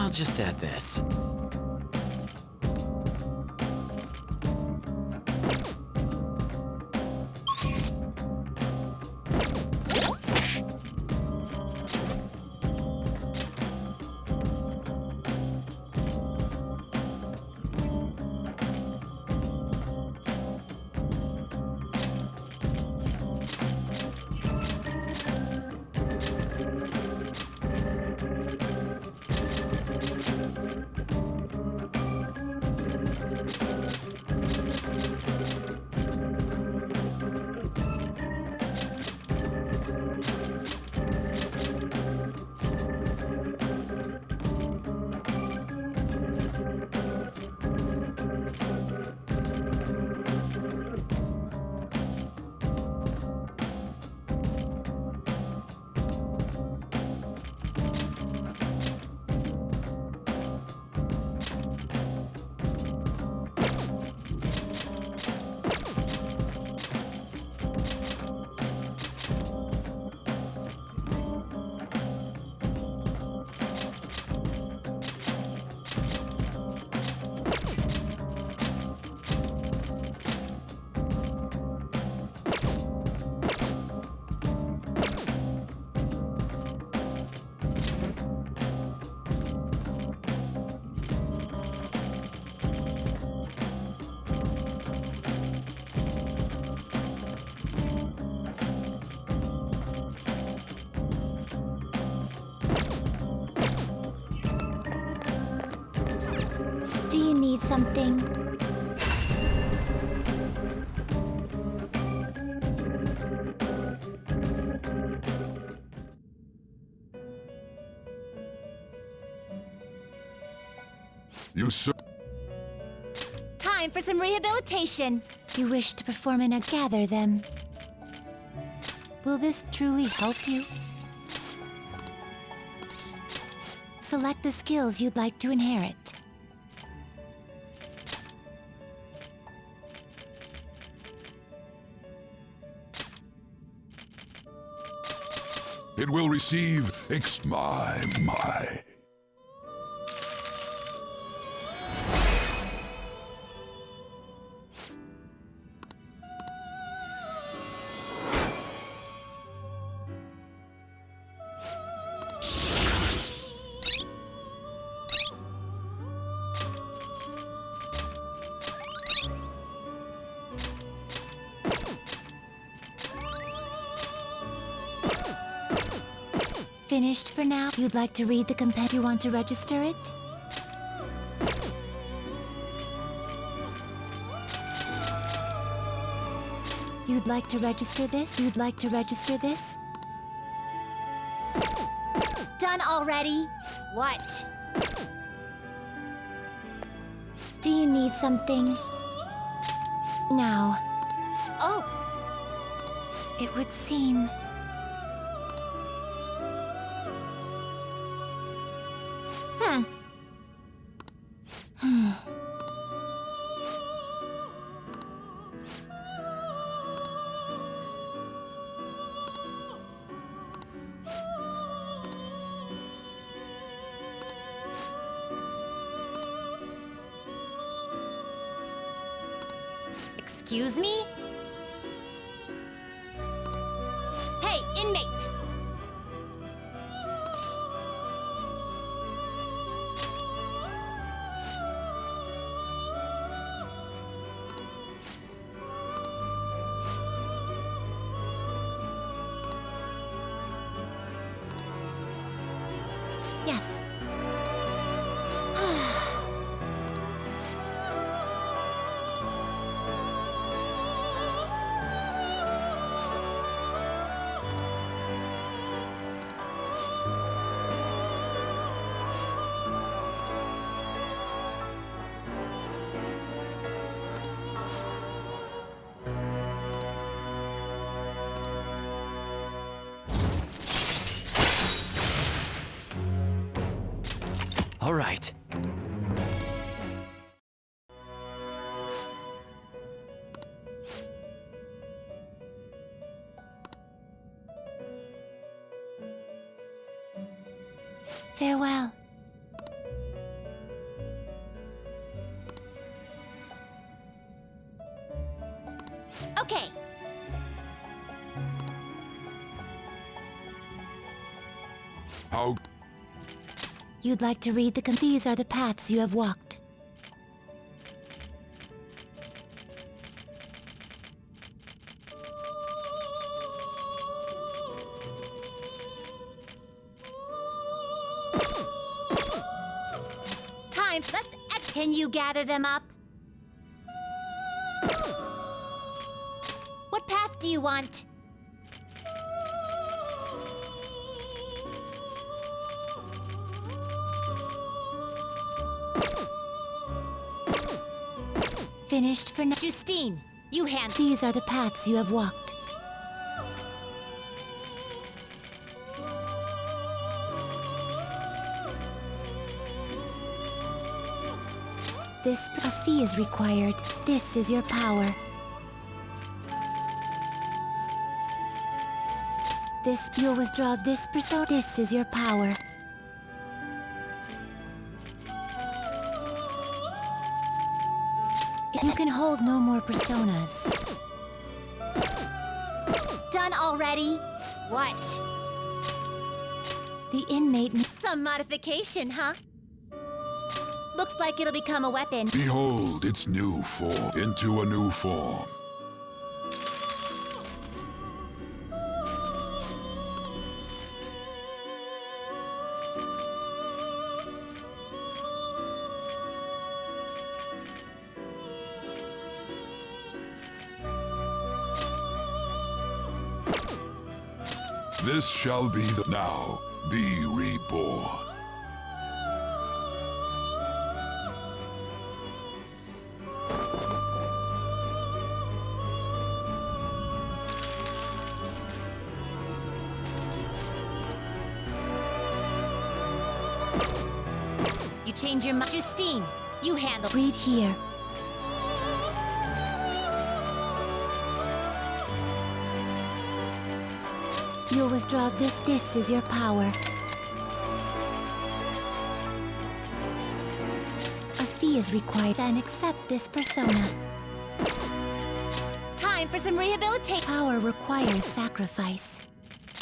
I'll just add this. Do you need something? You sir. Time for some rehabilitation. You wish to perform in a gather them. Will this truly help you? Select the skills you'd like to inherit. It will receive my. Finished for now? You'd like to read the compend? You want to register it? You'd like to register this? You'd like to register this? Done already? What? Do you need something? Now. Oh! It would seem... Excuse me? Hey, inmate! Yes. All right. Farewell. How? You'd like to read these are the paths you have walked. Can you gather them up? What path do you want? Finished for now. Justine, you hand. These are the paths you have walked. A fee is required. This is your power. You'll withdraw this persona. This is your power. You can hold no more personas. Done already? What? The inmate needs some modification, huh? Looks like it'll become a weapon. Behold its new form into a new form. This shall be the now be reborn. You change your mind. Justine, you handle. Read here. You'll withdraw this. This is your power. A fee is required. Then accept this persona. Time for some rehabilitation. Power requires sacrifice.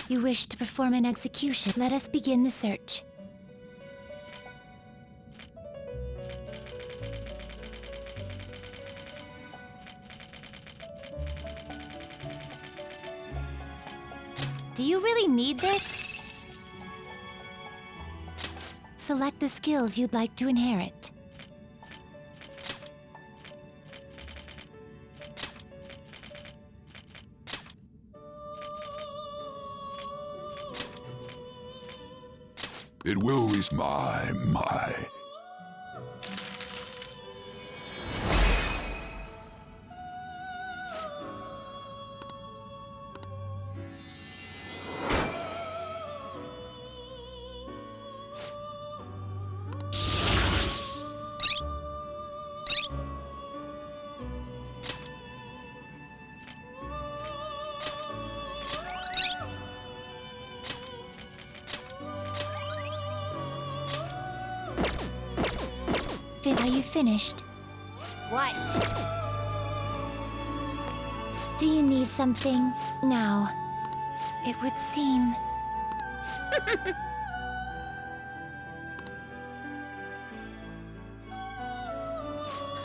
You wish to perform an execution. Let us begin the search. Do you really need this? Select the skills you'd like to inherit. It will be my. Are you finished? What? Do you need something? Now, it would seem...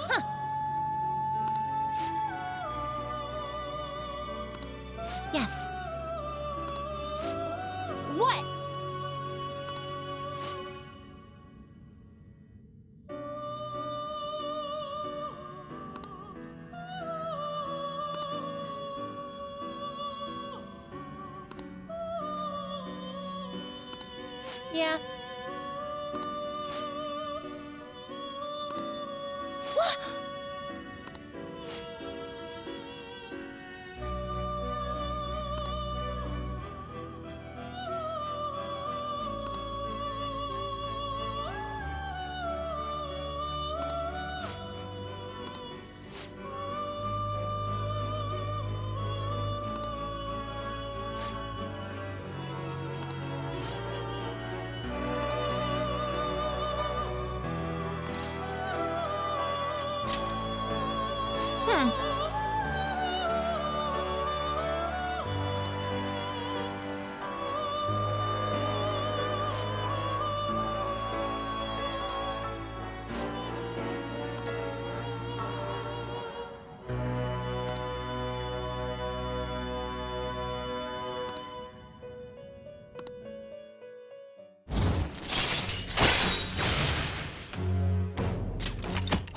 Huh. Yes. What? Yeah. What?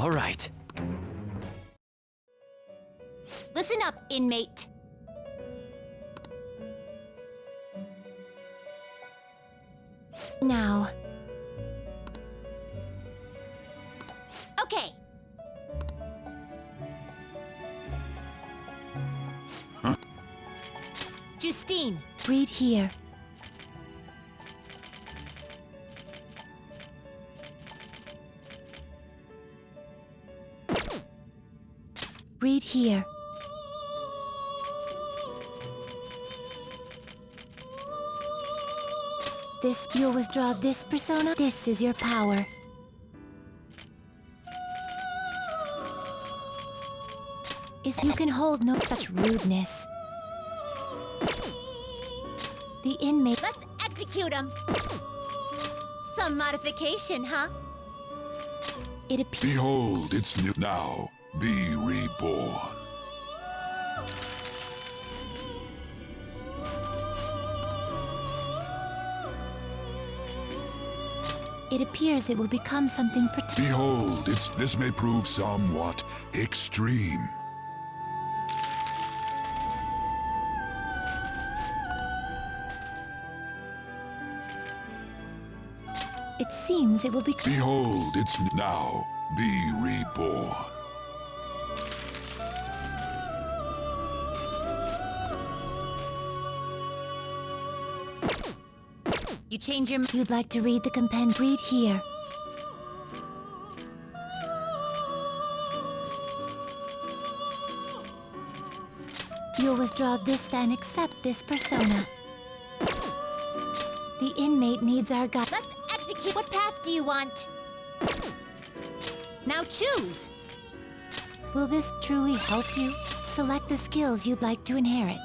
All right. Listen up, inmate. Now. Okay. Huh? Justine, read here. Read here. You'll withdraw this persona. This is your power. You can hold no such rudeness. The inmate. Let's execute him. Some modification, huh? It appears. Behold, it's new. Now, be reborn. It appears it will become something Behold, this may prove somewhat extreme. It seems it will become. Behold, it's now, be reborn. You change your. You'd like to read the compendium? Read here. You'll withdraw this and accept this persona. The inmate needs our guide. Let's execute. What path do you want? Now choose. Will this truly help you? Select the skills you'd like to inherit.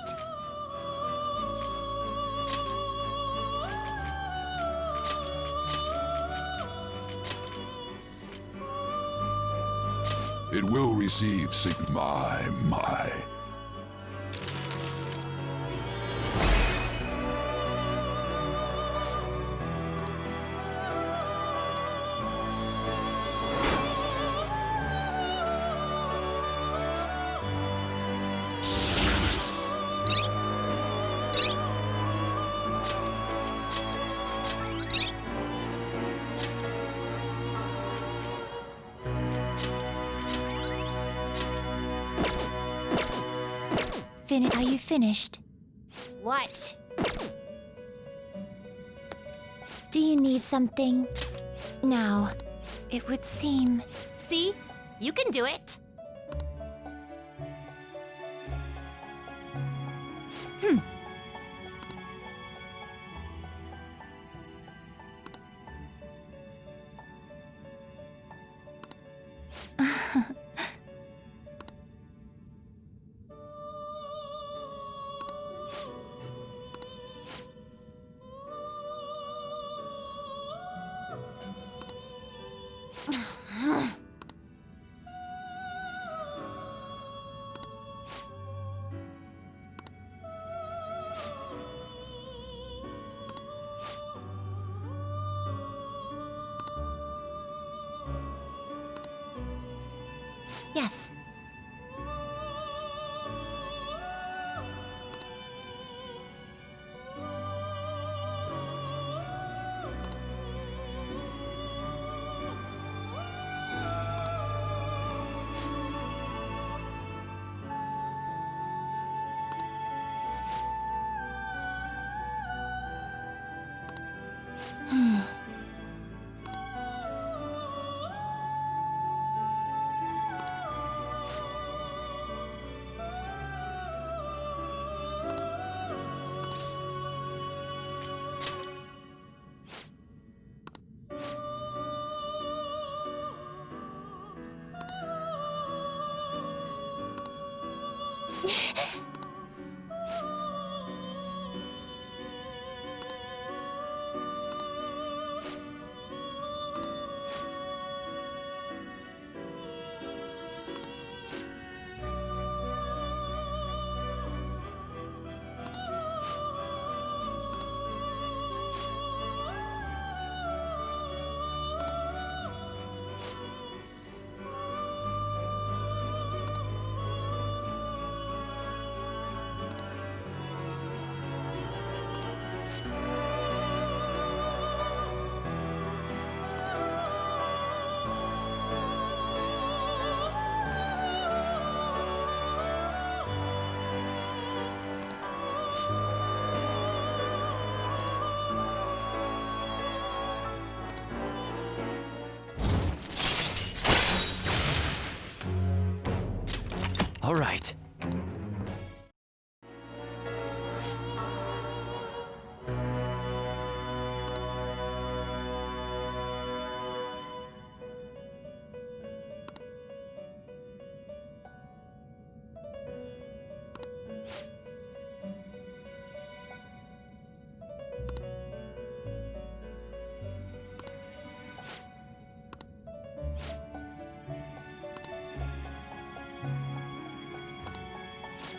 It will receive my. Are you finished? What? Do you need something? Now, it would seem... See? You can do it. Yes.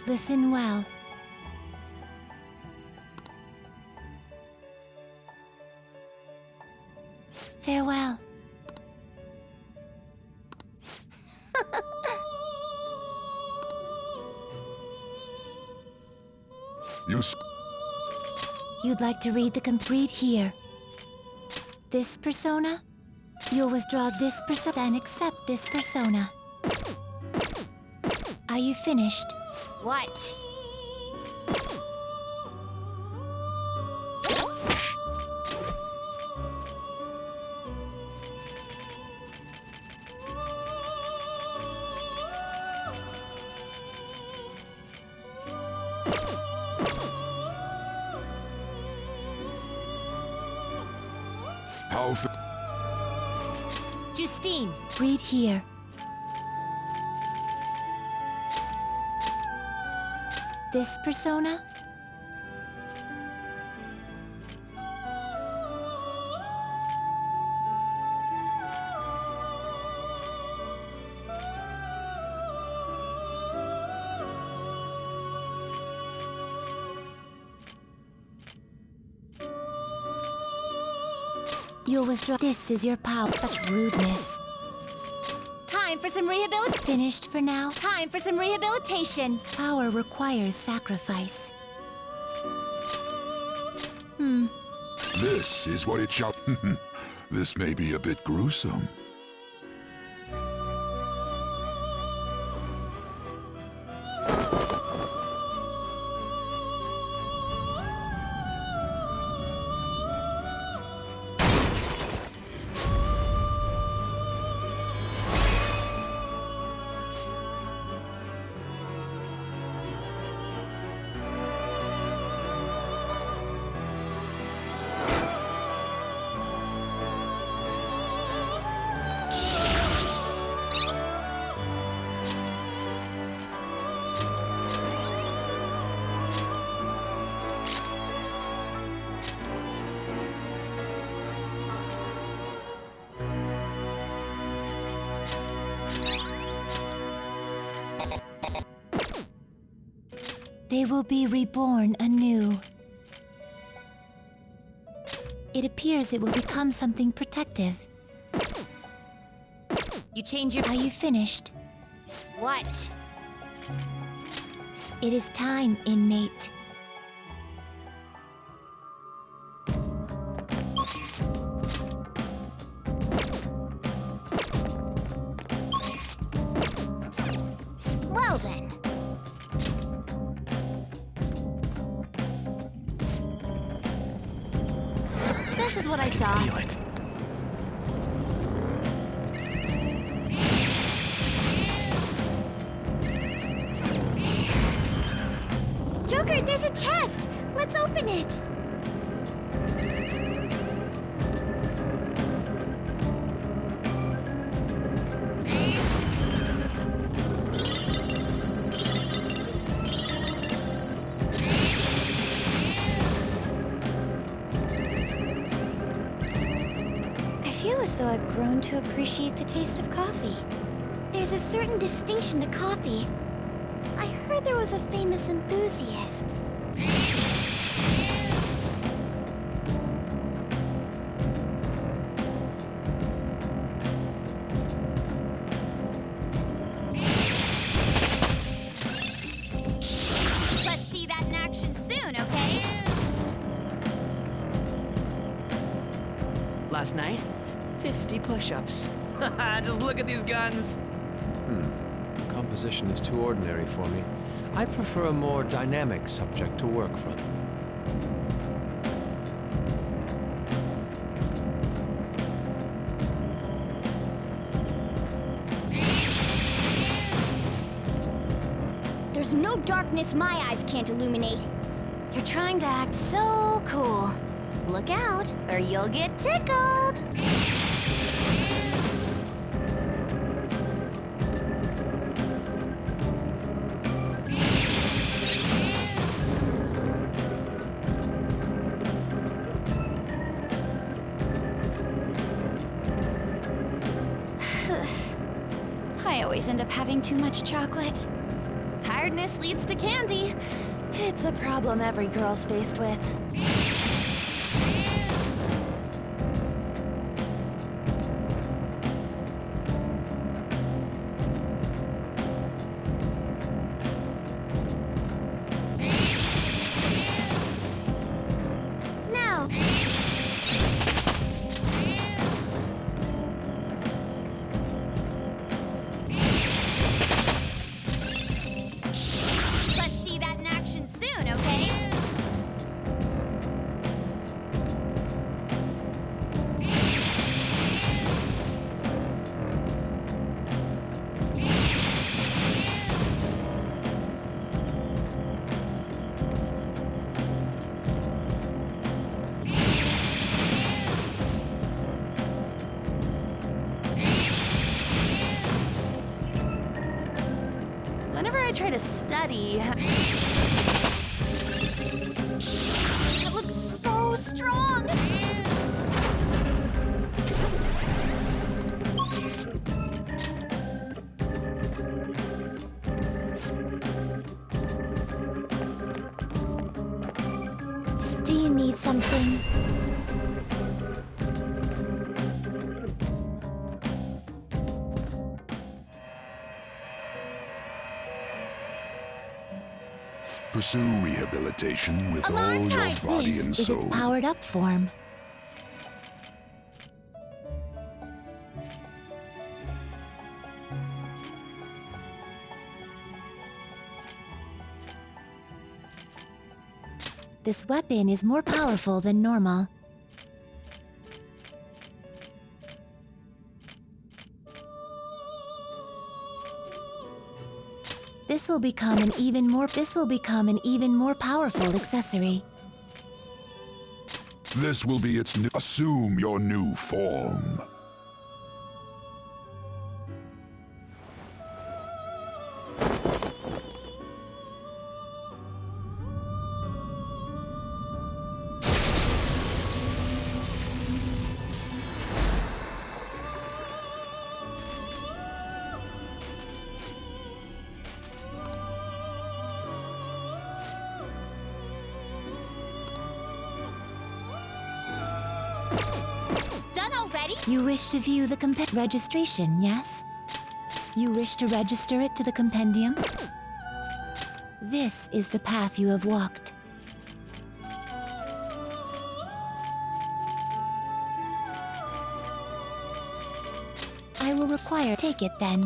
Listen well. Farewell. You'd like to read the complete here. This persona? You'll withdraw this persona and accept this persona. Are you finished? What? Justine, read here. This persona? You'll withdraw. This is your power. Such rudeness. Time for some rehabilitation. Finished for now. Time for some rehabilitation. Power requires sacrifice. This is what it shall. This may be a bit gruesome. They will be reborn anew. It appears it will become something protective. You change your... Are you finished? What? It is time, inmate. Well then. This is what I saw. Feel it. Joker, there's a chest! Let's open it! I feel as though I've grown to appreciate the taste of coffee. There's a certain distinction to coffee. I heard there was a famous enthusiast. Let's see that in action soon, okay? Last night, 50 push-ups. Just look at these guns. Composition is too ordinary for me. I prefer a more dynamic subject to work from. There's no darkness my eyes can't illuminate. You're trying to act so cool. Look out, or you'll get tickled. I always end up having too much chocolate. Tired Tiredness leads to candy. It's a problem every girl's faced with. Now. Let's see that in action soon, okay? Whenever I try to study, it looks so strong. Do you need something? Pursue rehabilitation with A all long your time. body and This is soul. its powered up form. This weapon is more powerful than normal. This will become an even more powerful accessory. This will be its new... Assume your new form. Done already? You wish to view the registration, yes? You wish to register it to the compendium? This is the path you have walked. I will require... Take it then.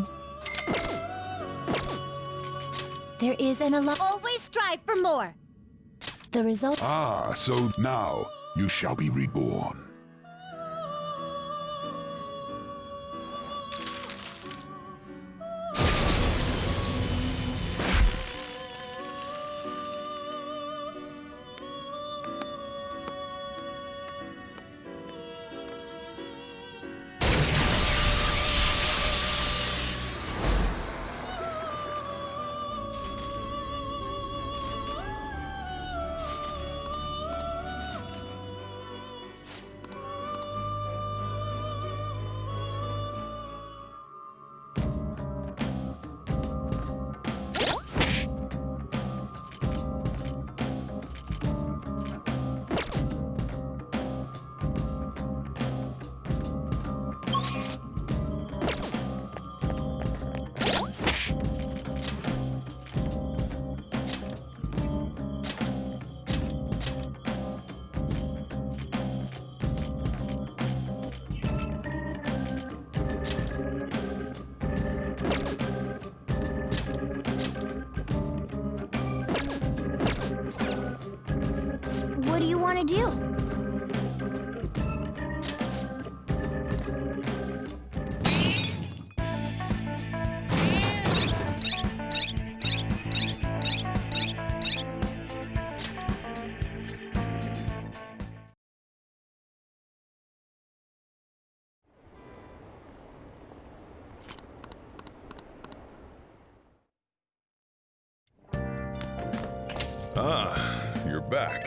There is an always strive for more! The result... Ah, so now you shall be reborn. What do you want to do? Ah, you're back.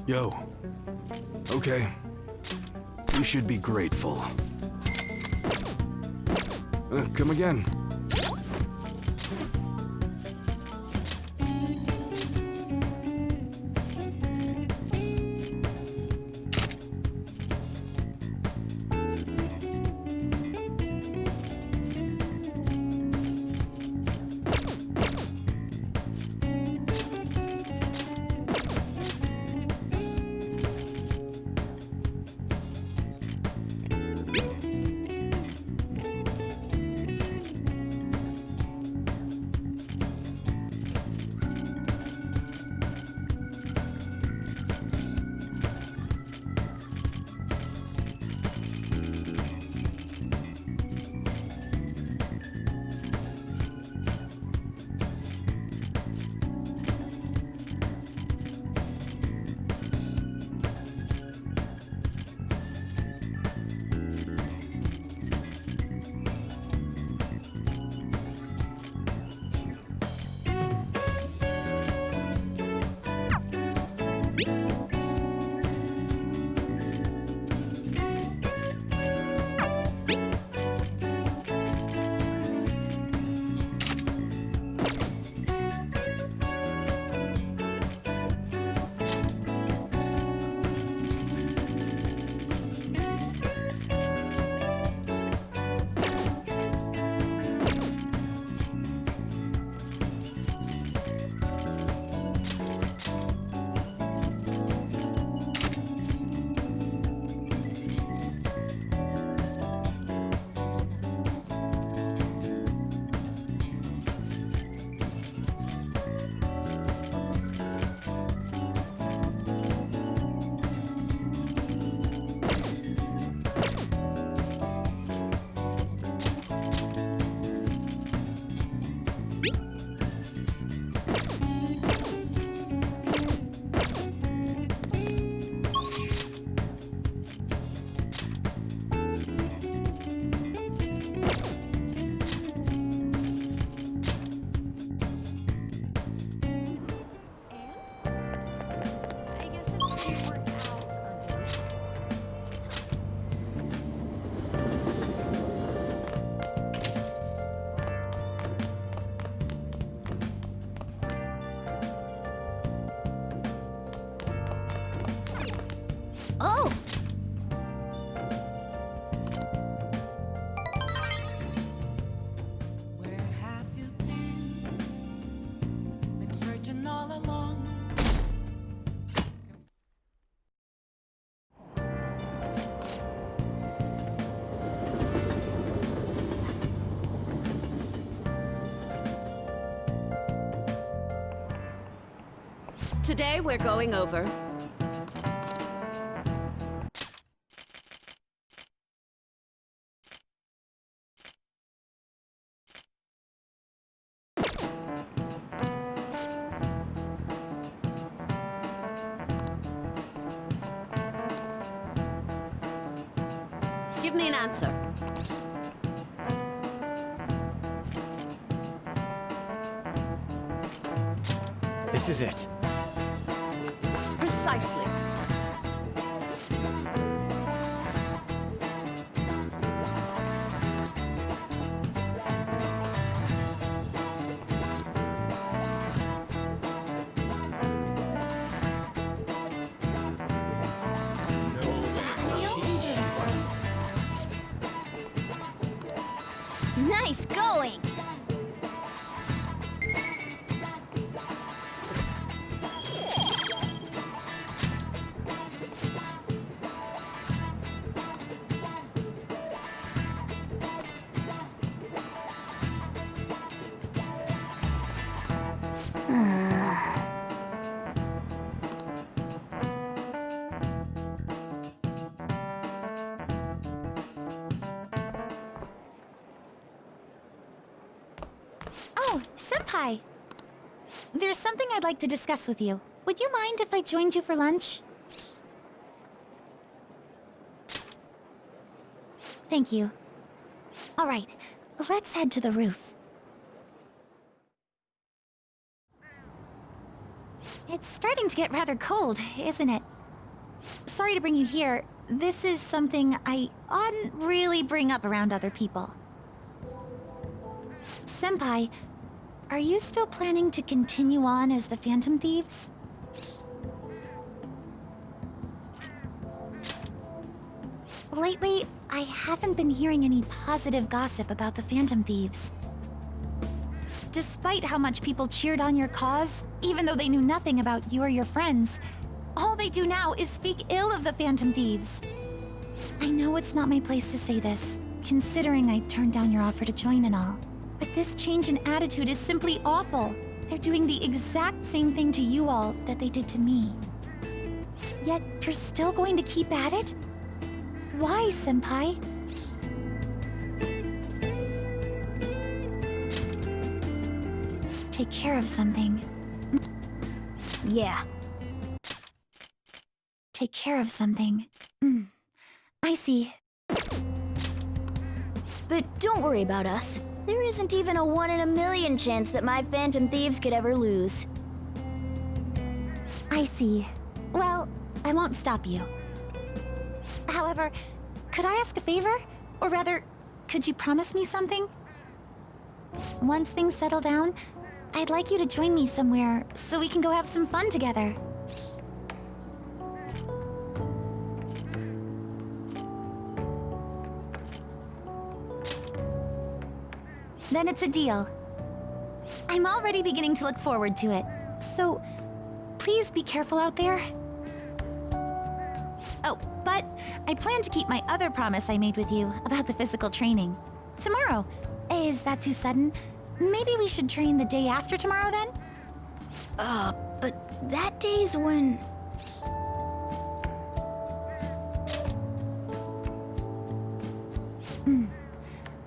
Yo. Okay. You should be grateful. Come again. Oh! Where have you been? Been searching all along. Today we're going over Give me an answer. This is it. Precisely. Nice going! Oh, Senpai! There's something I'd like to discuss with you. Would you mind if I joined you for lunch? Thank you. Alright, let's head to the roof. It's starting to get rather cold, isn't it? sorry to bring you here. This is something I oughtn't really bring up around other people. Senpai, are you still planning to continue on as the Phantom Thieves? Lately, I haven't been hearing any positive gossip about the Phantom Thieves. Despite how much people cheered on your cause, even though they knew nothing about you or your friends, all they do now is speak ill of the Phantom Thieves. I know it's not my place to say this, considering I turned down your offer to join and all. But this change in attitude is simply awful. They're doing the exact same thing to you all that they did to me. Yet, you're still going to keep at it? Why, Senpai? Take care of something. Yeah. Take care of something. I see. But don't worry about us. There isn't even a 1 in a million chance that my Phantom Thieves could ever lose. I see. Well, I won't stop you. However, could I ask a favor? Or rather, could you promise me something? Once things settle down, I'd like you to join me somewhere so we can go have some fun together. Then it's a deal. I'm already beginning to look forward to it, so please be careful out there. Oh, but I plan to keep my other promise I made with you about the physical training. Tomorrow. Is that too sudden? Maybe we should train the day after tomorrow then? But that day's when...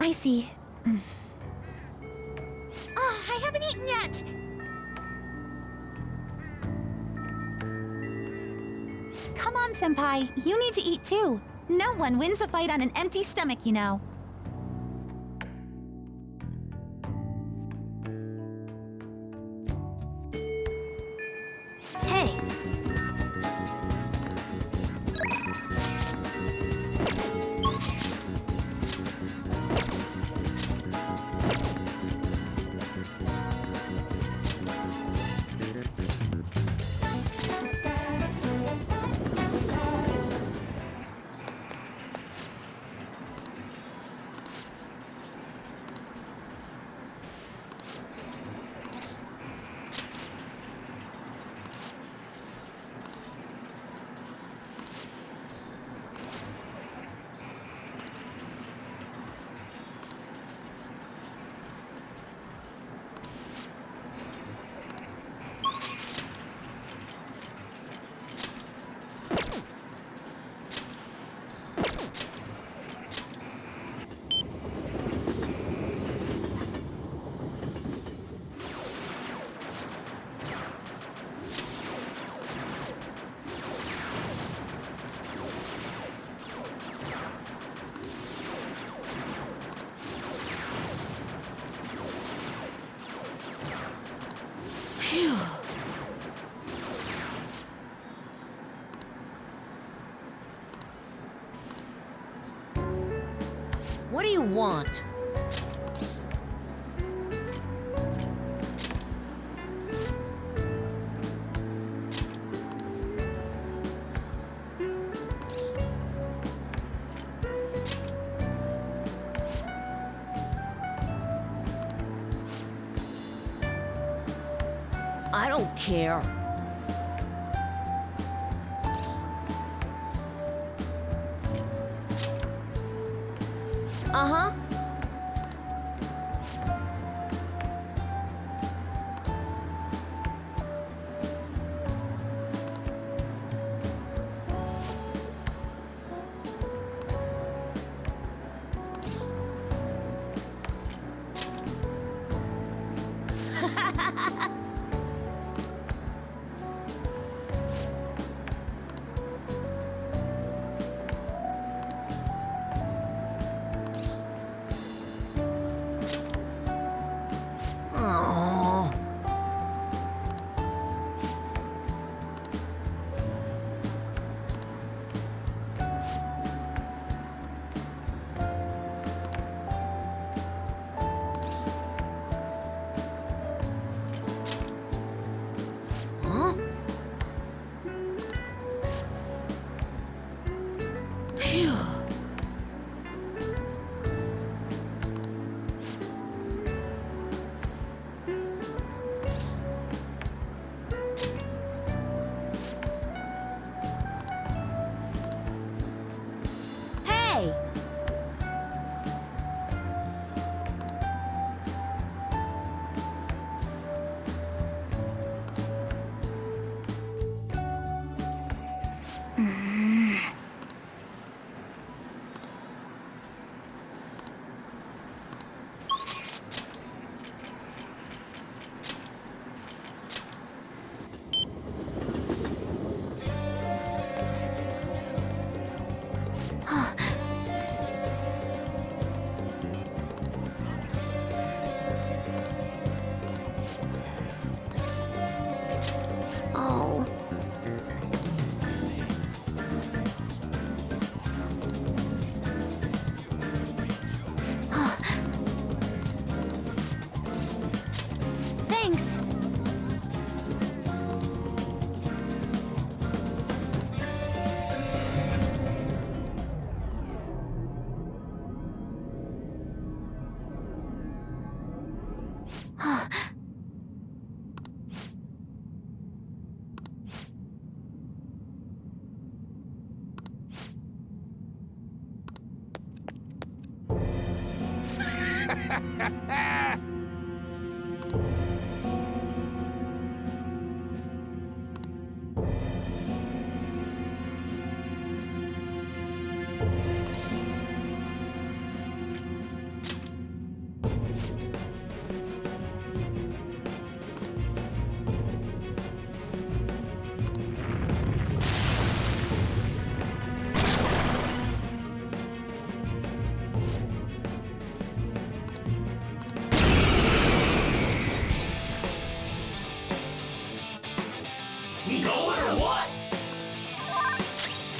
I see. Oh, I haven't eaten yet! Come on, Senpai. You need to eat too. No one wins a fight on an empty stomach, you know. Hey! What do you want? I don't care. Uh-huh. Hey! Oh. Thanks.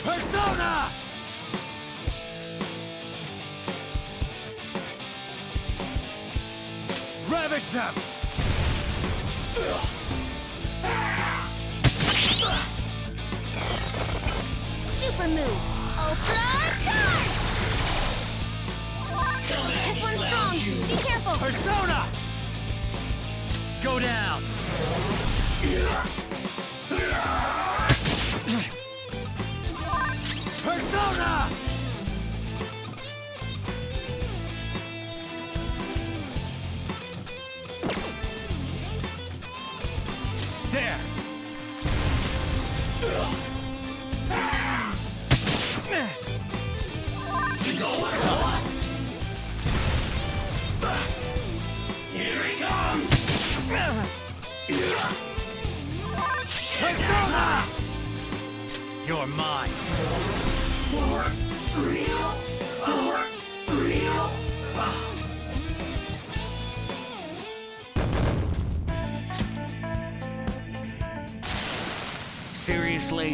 Persona! Ravage them! Super move. Ultra charge! This one's strong. Be careful. Persona! Go down! Persona! There! Here he comes! Persona! You're mine. For real? For real? Seriously?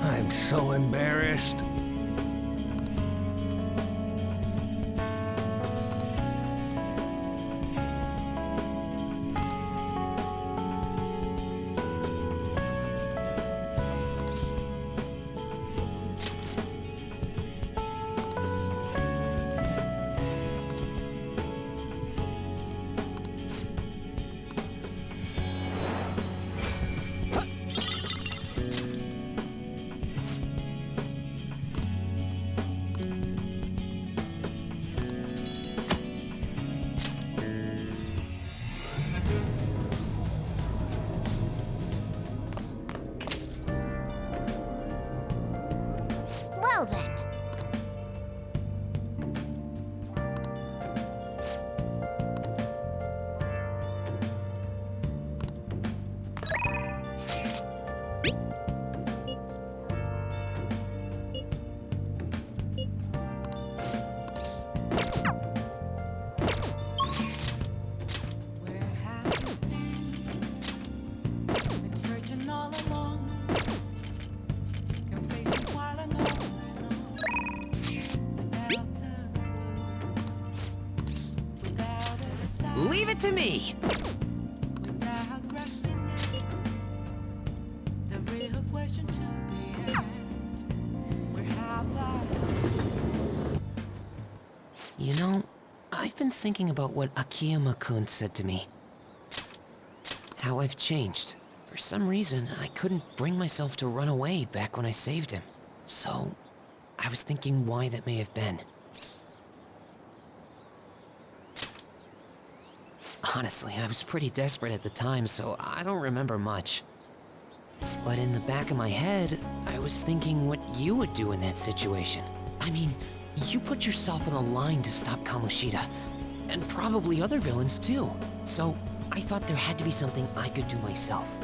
I'm so embarrassed. Well then. Where have you been searching all along? Can face it while I know without a clue, without a sign, Leave it to me! without grasping it. The real question to be asked: where have I? You know, I've been thinking about what Akiyama-kun said to me. How I've changed For some reason, I couldn't bring myself to run away back when I saved him. So, I was thinking why that may have been. Honestly, I was pretty desperate at the time, so I don't remember much. But in the back of my head, I was thinking what you would do in that situation. I mean, you put yourself on the line to stop Kamoshida, and probably other villains too. So, I thought there had to be something I could do myself.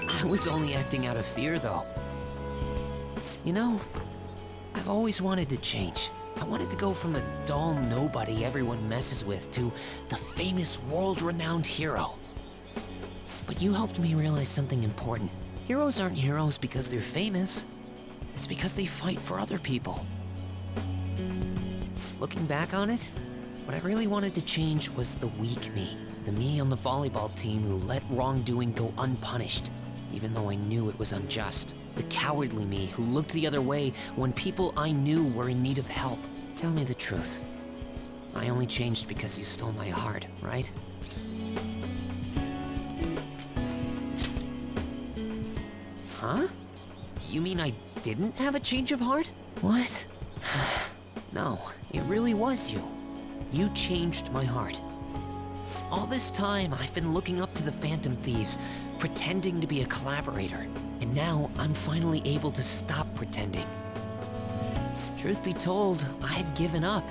I was only acting out of fear, though. You know, I've always wanted to change. I wanted to go from a dull nobody everyone messes with to the famous world-renowned hero. But you helped me realize something important. Heroes aren't heroes because they're famous. It's because they fight for other people. Looking back on it, what I really wanted to change was the weak me. The me on the volleyball team who let wrongdoing go unpunished, even though I knew it was unjust. The cowardly me who looked the other way when people I knew were in need of help. Tell me the truth. I only changed because you stole my heart, right? Huh? You mean I didn't have a change of heart? What? No, it really was you. You changed my heart. All this time, I've been looking up to the Phantom Thieves, pretending to be a collaborator, and now I'm finally able to stop pretending. Truth be told, I had given up.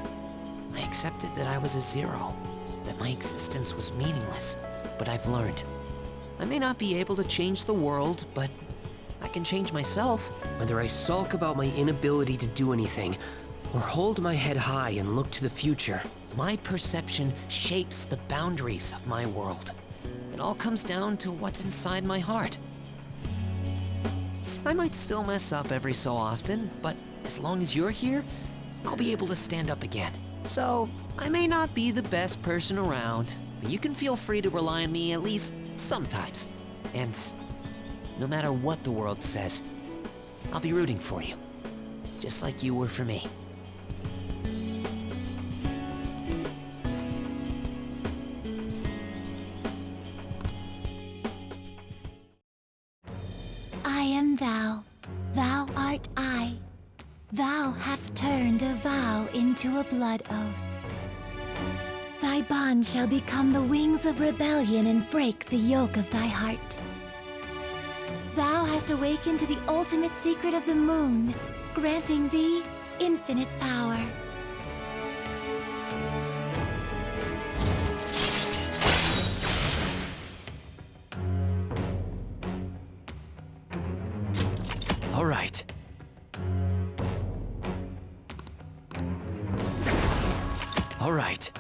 I accepted that I was a zero, that my existence was meaningless, but I've learned. I may not be able to change the world, but I can change myself. Whether I sulk about my inability to do anything, or hold my head high and look to the future, my perception shapes the boundaries of my world. It all comes down to what's inside my heart. I might still mess up every so often, but as long as you're here, I'll be able to stand up again. So, I may not be the best person around, but you can feel free to rely on me at least sometimes. And no matter what the world says, I'll be rooting for you, just like you were for me. I am thou, thou art I. Thou hast turned a vow into a blood oath. Thy bond shall become the wings of rebellion and break the yoke of thy heart. Thou hast awakened to the ultimate secret of the moon, granting thee infinite power. All right. All right.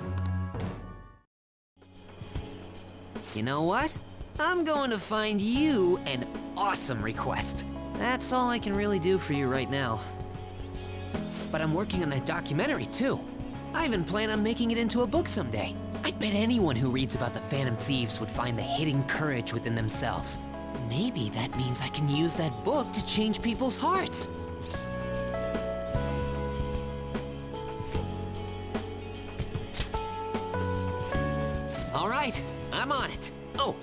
You know what? I'm going to find you an awesome request. That's all I can really do for you right now. But I'm working on that documentary too. I even plan on making it into a book someday. I bet anyone who reads about the Phantom Thieves would find the hidden courage within themselves. Maybe that means I can use that book to change people's hearts. All right, I'm on it. Oh,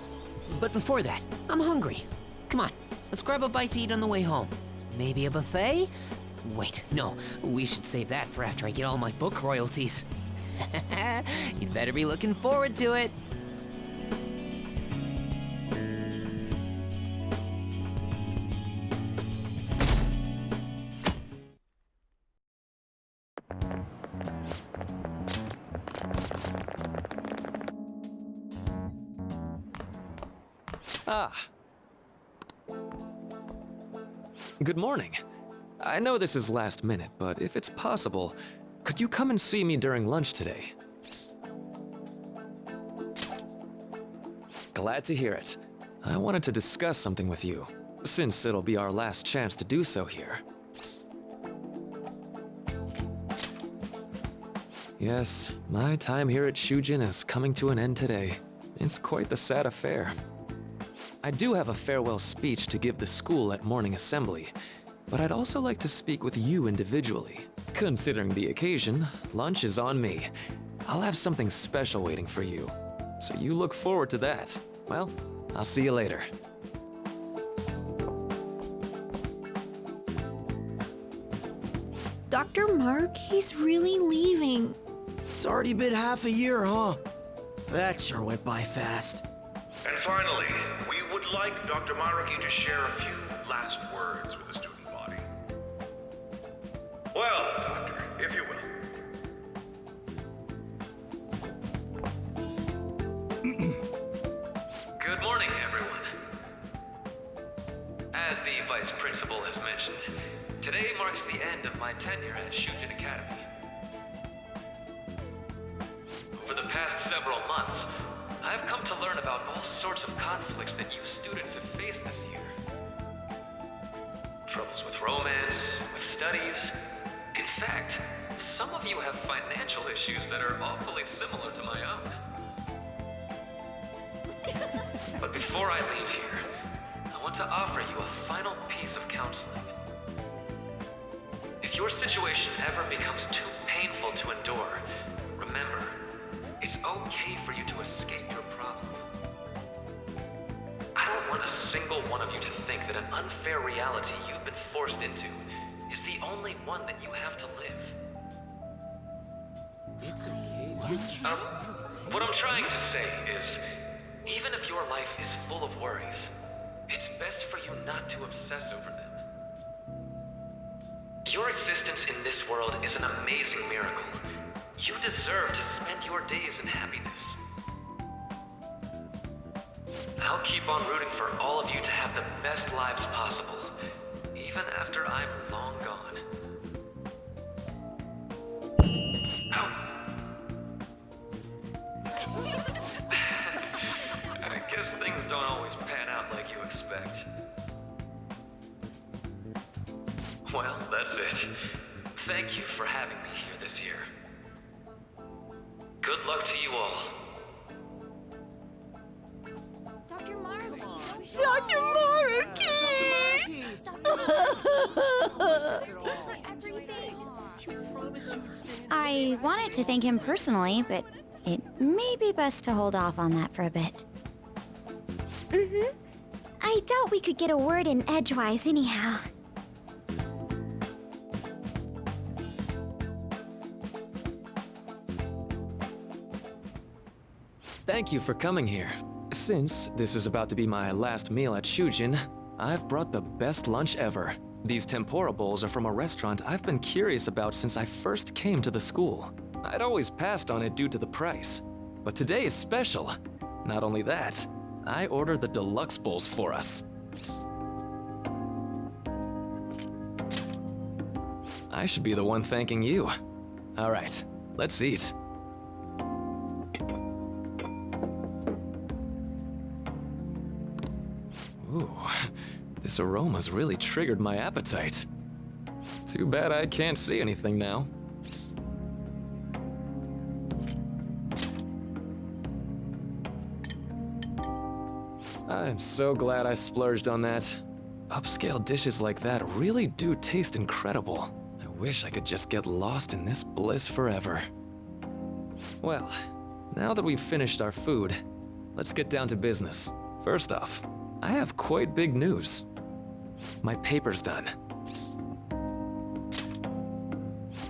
but before that, I'm hungry. Come on, let's grab a bite to eat on the way home. Maybe a buffet? Wait, no, we should save that for after I get all my book royalties. You'd better be looking forward to it. Ah. Good morning. I know this is last minute, but if it's possible, could you come and see me during lunch today? Glad to hear it. I wanted to discuss something with you, since it'll be our last chance to do so here. Yes, my time here at Shujin is coming to an end today. It's quite the sad affair. I do have a farewell speech to give the school at morning assembly, but I'd also like to speak with you individually. Considering the occasion, lunch is on me. I'll have something special waiting for you. So you look forward to that. Well, I'll see you later. Dr. Maruki's really leaving. It's already been half a year, huh? That sure went by fast. And finally, we would like Dr. Maruki to share a few last words with the student body. Well, Doctor, if you will. Good morning, everyone. As the Vice Principal has mentioned, today marks the end of my tenure at Shujin Academy. Over the past several months, I've come to learn about all sorts of conflicts that you students have faced this year. Troubles with romance, with studies. In fact, some of you have financial issues that are awfully similar to my own. But before I leave here, I want to offer you a final piece of counseling. If your situation ever becomes too painful to endure, remember, it's okay for you to escape your problem. I don't want a single one of you to think that an unfair reality you've been forced into is the only one that you have to live. It's okay. What I'm trying to say is, even if your life is full of worries, it's best for you not to obsess over them. Your existence in this world is an amazing miracle. You deserve to spend your days in happiness. I'll keep on rooting for all of you to have the best lives possible, even after I'm long gone. I guess things don't always pan out like you expect. Well, that's it. Thank you for having me here this year. Good luck to you all. Dr. Maruki! Dr. Maruki! I wanted to thank him personally, but it may be best to hold off on that for a bit. I doubt we could get a word in edgewise anyhow. Thank you for coming here. Since this is about to be my last meal at Shujin, I've brought the best lunch ever. These tempura bowls are from a restaurant I've been curious about since I first came to the school. I'd always passed on it due to the price, but today is special. Not only that, I ordered the deluxe bowls for us. I should be the one thanking you. All right, let's eat. Ooh, this aroma's really triggered my appetite. Too bad I can't see anything now. I'm so glad I splurged on that. Upscale dishes like that really do taste incredible. I wish I could just get lost in this bliss forever. Well, now that we've finished our food, let's get down to business. First off, I have quite big news. My paper's done.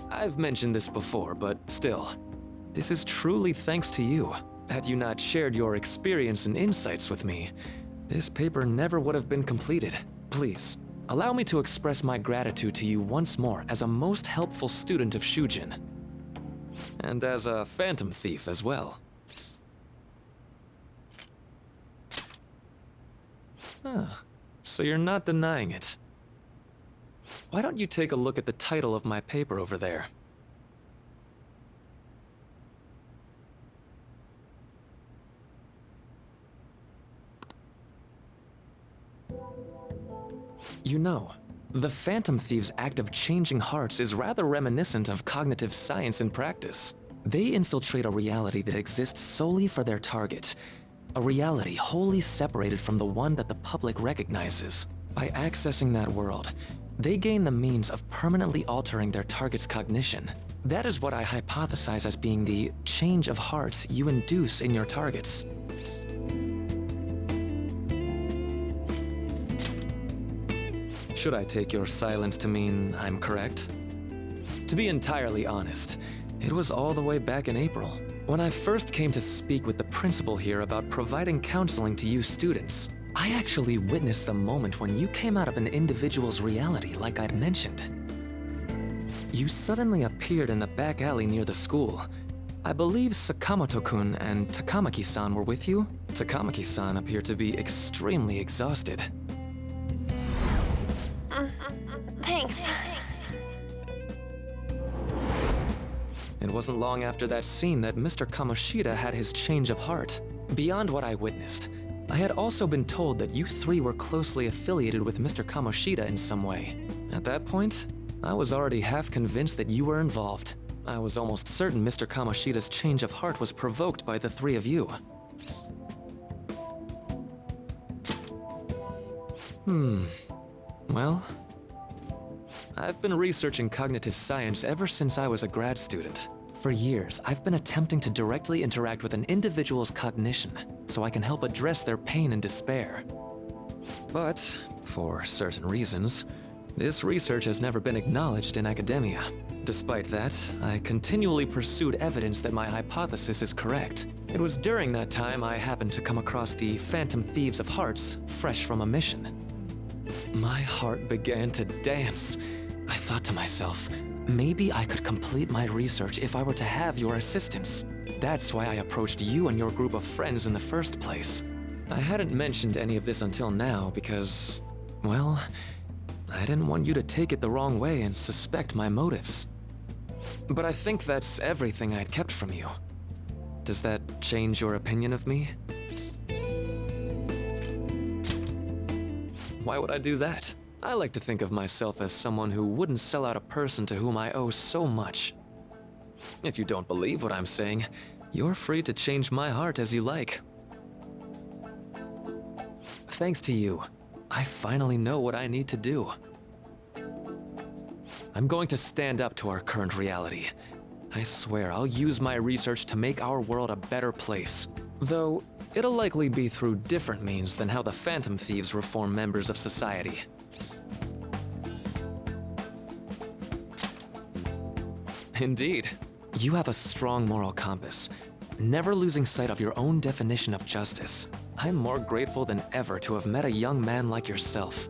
I've mentioned this before, but still, this is truly thanks to you. Had you not shared your experience and insights with me, this paper never would have been completed. Please, allow me to express my gratitude to you once more as a most helpful student of Shujin. And as a phantom thief as well. Huh. So you're not denying it. Why don't you take a look at the title of my paper over there? You know, the Phantom Thieves' act of changing hearts is rather reminiscent of cognitive science in practice. They infiltrate a reality that exists solely for their target. A reality wholly separated from the one that the public recognizes. By accessing that world, they gain the means of permanently altering their target's cognition. That is what I hypothesize as being the change of heart you induce in your targets. Should I take your silence to mean I'm correct? To be entirely honest, it was all the way back in April, when I first came to speak with the principal here about providing counseling to you students. I actually witnessed the moment when you came out of an individual's reality like I'd mentioned. You suddenly appeared in the back alley near the school. I believe Sakamoto-kun and Takamaki-san were with you? Takamaki-san appeared to be extremely exhausted. Thanks. It wasn't long after that scene that Mr. Kamoshida had his change of heart. Beyond what I witnessed, I had also been told that you three were closely affiliated with Mr. Kamoshida in some way. At that point, I was already half convinced that you were involved. I was almost certain Mr. Kamoshida's change of heart was provoked by the three of you. Well, I've been researching cognitive science ever since I was a grad student. For years, I've been attempting to directly interact with an individual's cognition so I can help address their pain and despair. But, for certain reasons, this research has never been acknowledged in academia. Despite that, I continually pursued evidence that my hypothesis is correct. It was during that time I happened to come across the Phantom Thieves of Hearts, fresh from a mission. My heart began to dance. I thought to myself, maybe I could complete my research if I were to have your assistance. That's why I approached you and your group of friends in the first place. I hadn't mentioned any of this until now because, well, I didn't want you to take it the wrong way and suspect my motives. But I think that's everything I'd kept from you. Does that change your opinion of me? Why would I do that? I like to think of myself as someone who wouldn't sell out a person to whom I owe so much. If you don't believe what I'm saying, you're free to change my heart as you like. Thanks to you, I finally know what I need to do. I'm going to stand up to our current reality. I swear I'll use my research to make our world a better place. Though, it'll likely be through different means than how the Phantom Thieves reform members of society. Indeed. You have a strong moral compass, never losing sight of your own definition of justice. I'm more grateful than ever to have met a young man like yourself.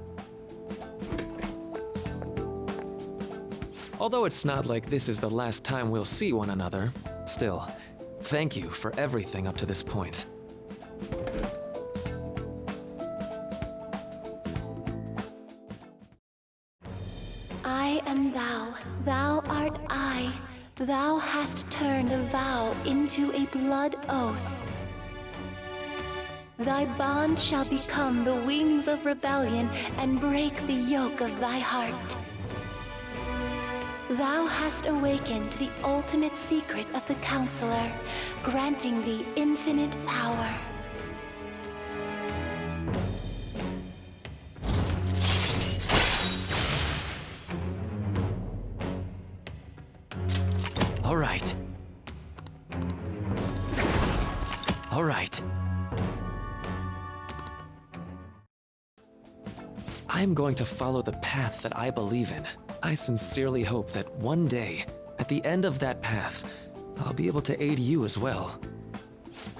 Although it's not like this is the last time we'll see one another, still, thank you for everything up to this point. I am thou, thou art I. Thou hast turned a vow into a blood oath. Thy bond shall become the wings of rebellion and break the yoke of thy heart. Thou hast awakened the ultimate secret of the Counselor, granting thee infinite power. All right. All right. I'm going to follow the path that I believe in. I sincerely hope that one day, at the end of that path, I'll be able to aid you as well.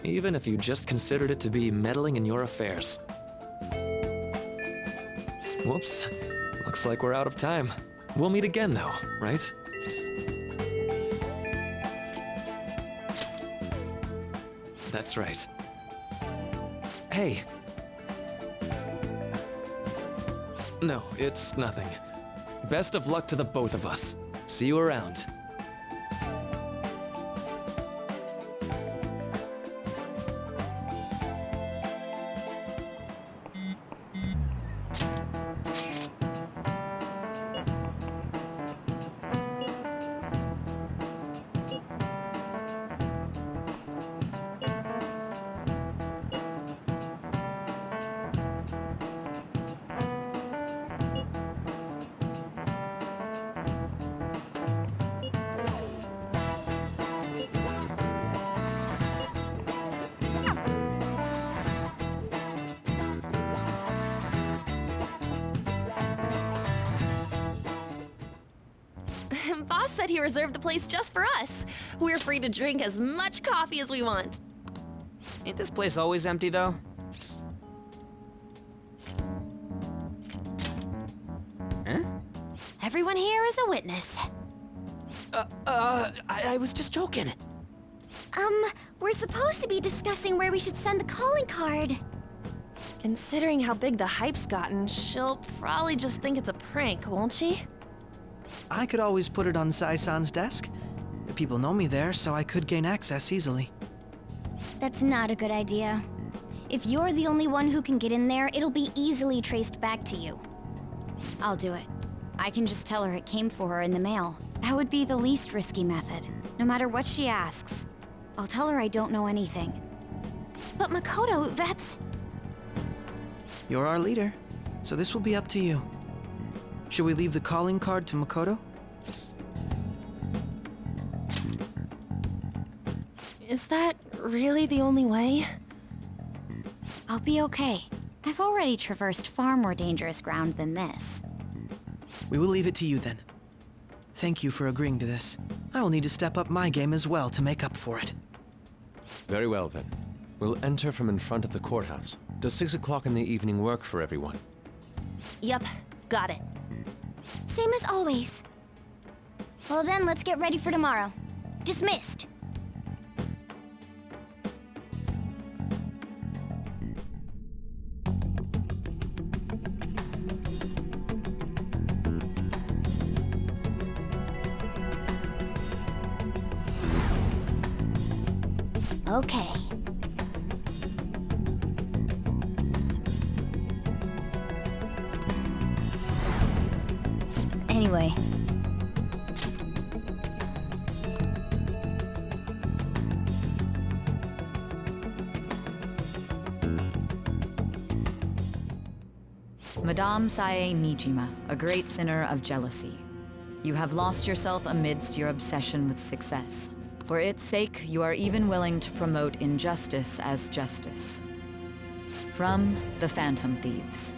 Even if you just considered it to be meddling in your affairs. Whoops. Looks like we're out of time. We'll meet again though, right? That's right. Hey. No, it's nothing. Best of luck to the both of us. See you around. boss said he reserved the place just for us. We're free to drink as much coffee as we want. Ain't this place always empty, though? Huh? Everyone here is a witness. I was just joking. We're supposed to be discussing where we should send the calling card. Considering how big the hype's gotten, she'll probably just think it's a prank, won't she? I could always put it on Sai-san's desk. People know me there, so I could gain access easily. That's not a good idea. If you're the only one who can get in there, it'll be easily traced back to you. I'll do it. I can just tell her it came for her in the mail. That would be the least risky method. No matter what she asks, I'll tell her I don't know anything. But Makoto, that's... You're our leader, so this will be up to you. Should we leave the calling card to Makoto? Is that really the only way? I'll be okay. I've already traversed far more dangerous ground than this. We will leave it to you then. Thank you for agreeing to this. I will need to step up my game as well to make up for it. Very well, then. We'll enter from in front of the courthouse. Does 6 o'clock in the evening work for everyone? Yup, got it. Same as always. Well then, let's get ready for tomorrow. Dismissed. Okay. Anyway. Madame Sae Nijima, a great sinner of jealousy. You have lost yourself amidst your obsession with success. For its sake, you are even willing to promote injustice as justice. From the Phantom Thieves.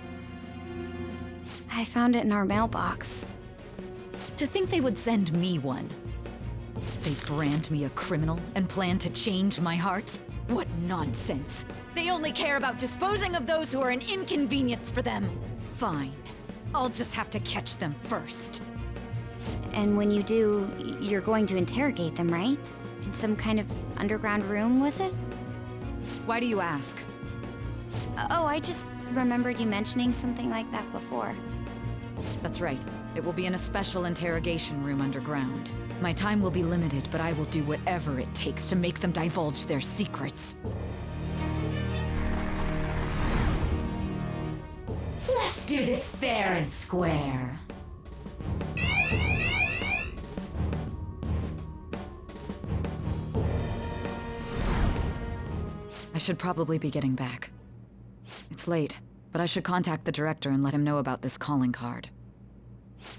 I found it in our mailbox. To think they would send me one. They brand me a criminal and plan to change my heart? What nonsense! They only care about disposing of those who are an inconvenience for them. Fine. I'll just have to catch them first. And when you do, you're going to interrogate them, right? In some kind of underground room, was it? Why do you ask? Oh, I just remembered you mentioning something like that before. That's right. It will be in a special interrogation room underground. My time will be limited, but I will do whatever it takes to make them divulge their secrets. Let's do this fair and square. I should probably be getting back. It's late, but I should contact the director and let him know about this calling card.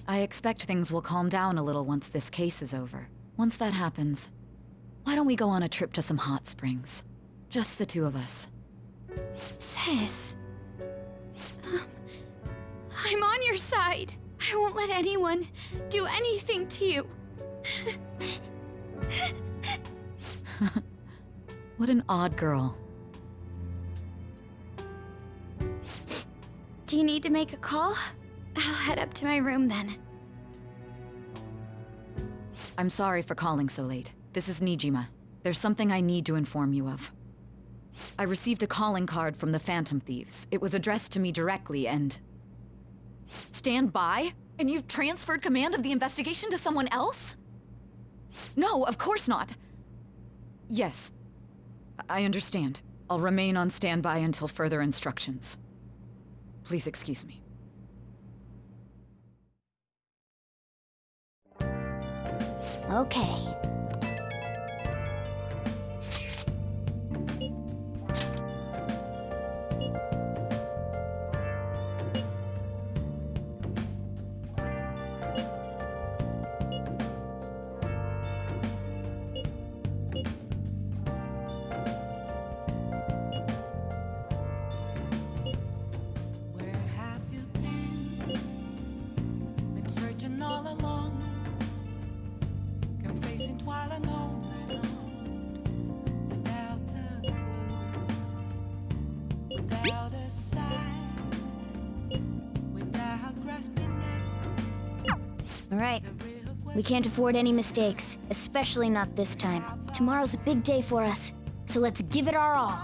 I expect things will calm down a little once this case is over. Once that happens, why don't we go on a trip to some hot springs? Just the two of us. Sis. I'm on your side. I won't let anyone do anything to you. What an odd girl. Do you need to make a call? I'll head up to my room then. I'm sorry for calling so late. This is Nijima. There's something I need to inform you of. I received a calling card from the Phantom Thieves. It was addressed to me directly and... Stand by? And you've transferred command of the investigation to someone else? No, of course not. Yes. I understand. I'll remain on standby until further instructions. Please excuse me. Okay. All right. We can't afford any mistakes, especially not this time. Tomorrow's a big day for us, so let's give it our all.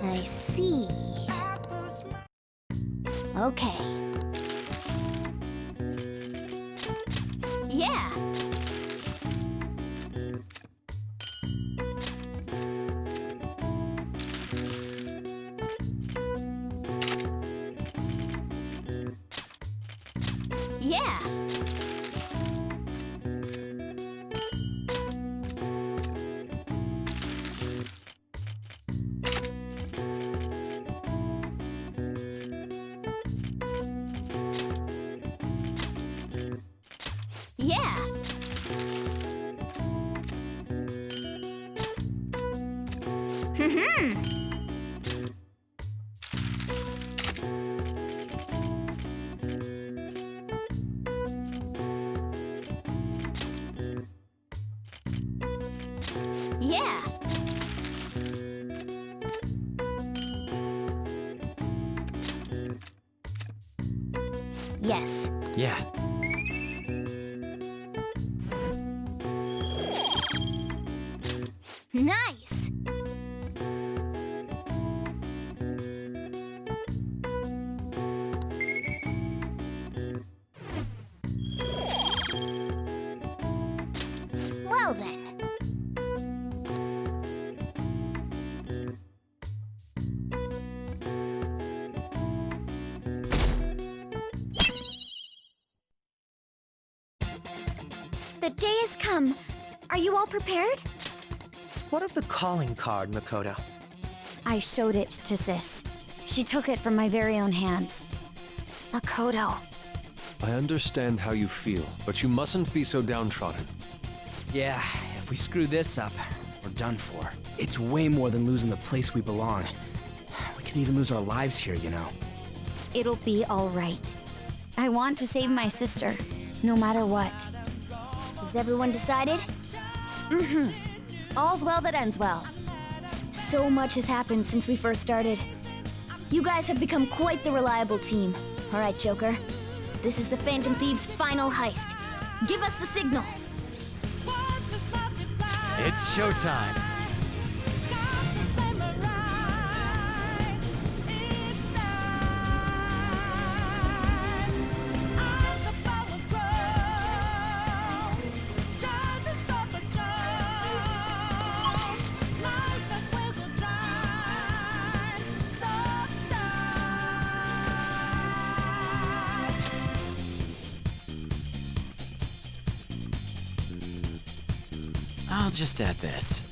I see. Okay. Yeah. Yeah. Yeah. Yeah. Yes. Yeah. Nice. Well then. The day has come. Are you all prepared? What of the calling card, Makoto? I showed it to Sis. She took it from my very own hands. Makoto. I understand how you feel, but you mustn't be so downtrodden. Yeah, if we screw this up, we're done for. It's way more than losing the place we belong. We could even lose our lives here, you know. It'll be all right. I want to save my sister, no matter what. Has everyone decided? Mm-hmm. All's well that ends well. So much has happened since we first started. You guys have become quite the reliable team. All right, Joker. This is the Phantom Thieves' final heist. Give us the signal. It's showtime. I'll just add this.